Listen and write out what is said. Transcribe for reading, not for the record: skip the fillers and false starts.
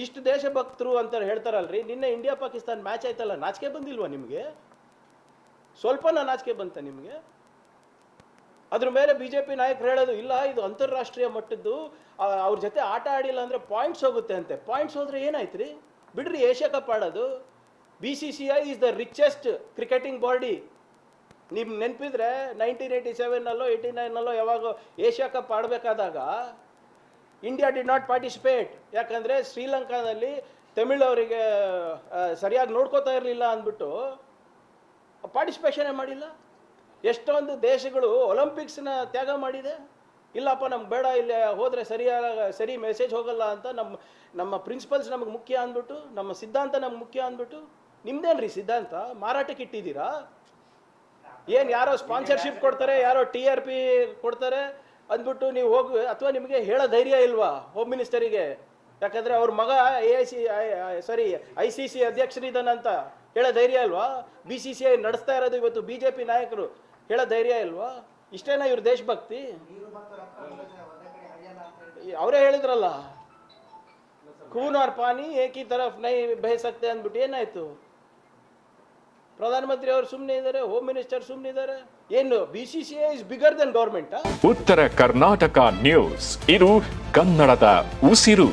ಇಷ್ಟು ದೇಶಭಕ್ತರು ಅಂತ ಹೇಳ್ತಾರಲ್ರಿ. ನಿನ್ನೆ ಇಂಡಿಯಾ ಪಾಕಿಸ್ತಾನ ಮ್ಯಾಚ್ ಆಯ್ತಲ್ಲ, ನಾಚಿಕೆ ಬಂದಿಲ್ವಾ ನಿಮಗೆ? ಸ್ವಲ್ಪನ ನಾಚಿಕೆ ಬಂತ ನಿಮಗೆ? ಅದ್ರ ಮೇಲೆ ಬಿಜೆಪಿ ನಾಯಕರು ಹೇಳೋದು ಇಲ್ಲ, ಇದು ಅಂತಾರಾಷ್ಟ್ರೀಯ ಮಟ್ಟದ್ದು, ಅವ್ರ ಜೊತೆ ಆಟ ಆಡಿಲ್ಲ ಅಂದ್ರೆ ಪಾಯಿಂಟ್ಸ್ ಹೋಗುತ್ತೆ ಅಂತೆ. ಪಾಯಿಂಟ್ಸ್ ಹೋದ್ರೆ ಏನಾಯ್ತು ರೀ? ಬಿಡ್ರಿ ಏಷ್ಯಾ ಕಪ್ ಆಡೋದು. BCCI is the richest cricketing body. ನಿಮ್ಗೆ ನೆನಪಿದ್ರೆ 1987ನಲ್ಲೋ 89ನಲ್ಲೋ ಯಾವಾಗ ಏಷ್ಯಾ ಕಪ್ ಆಡಬೇಕಾದಾಗ ಇಂಡಿಯಾ ಡಿಡ್ ನಾಟ್ ಪಾರ್ಟಿಸಿಪೇಟ್. ಯಾಕಂದರೆ ಶ್ರೀಲಂಕಾದಲ್ಲಿ ತಮಿಳ್ ಅವರಿಗೆ ಸರಿಯಾಗಿ ನೋಡ್ಕೋತಾ ಇರಲಿಲ್ಲ ಅಂದ್ಬಿಟ್ಟು ಪಾರ್ಟಿಸಿಪೇಷನೇ ಮಾಡಿಲ್ಲ. ಎಷ್ಟೊಂದು ದೇಶಗಳು ಒಲಿಂಪಿಕ್ಸ್ನ ತ್ಯಾಗ ಮಾಡಿದೆ. ಇಲ್ಲಪ್ಪ ನಮ್ಗೆ ಬೇಡ, ಇಲ್ಲಿ ಹೋದರೆ ಸರಿ ಮೆಸೇಜ್ ಹೋಗಲ್ಲ ಅಂತ ನಮ್ಮ ಪ್ರಿನ್ಸಿಪಲ್ಸ್ ನಮಗೆ ಮುಖ್ಯ ಅಂದ್ಬಿಟ್ಟು, ನಮ್ಮ ಸಿದ್ಧಾಂತ ನಮ್ಗೆ ಮುಖ್ಯ ಅಂದ್ಬಿಟ್ಟು. ನಿಮ್ದೇನ್ರಿ ಸಿದ್ಧಾಂತ? ಮಾರಾಟಕ್ಕೆ ಇಟ್ಟಿದ್ದೀರಾ? ಏನು ಯಾರೋ ಸ್ಪಾನ್ಸರ್ಶಿಪ್ ಕೊಡ್ತಾರೆ, ಯಾರೋ TRP ಕೊಡ್ತಾರೆ ಅಂದ್ಬಿಟ್ಟು ನೀವು ಹೋಗಿ, ಅಥವಾ ನಿಮಗೆ ಹೇಳೋ ಧೈರ್ಯ ಇಲ್ವಾ ಹೋಮ್ ಮಿನಿಸ್ಟರಿಗೆ? ಯಾಕಂದರೆ ಅವ್ರ ಮಗ ICC ಅಧ್ಯಕ್ಷರಿದ್ದಾನಂತ ಹೇಳೋ ಧೈರ್ಯ ಇಲ್ವಾ? BCCI ನಡೆಸ್ತಾ ಇರೋದು ಇವತ್ತು BJP ನಾಯಕರು, ಹೇಳೋ ಧೈರ್ಯ ಇಲ್ವಾ? ಇಷ್ಟೇನಾ ಇವ್ರ ದೇಶಭಕ್ತಿ? ಅವರೇ ಹೇಳಿದ್ರಲ್ಲ, ಖೂನ್ और पानी एक ही तरफ नहीं बह सकते ಅಂದ್ಬಿಟ್ಟು ಏನಾಯ್ತು? ಪ್ರಧಾನಮಂತ್ರಿ ಅವರು ಸುಮ್ಮನೆ ಇದ್ದಾರೆ, ಹೋಮ್ ಮಿನಿಸ್ಟರ್ ಸುಮ್ಮನೆ ಇದ್ದಾರೆ. ಏನು BCCI is bigger Dhan government? ಉತ್ತರ ಕರ್ನಾಟಕ ನ್ಯೂಸ್, ಇದು ಕನ್ನಡದ ಉಸಿರು.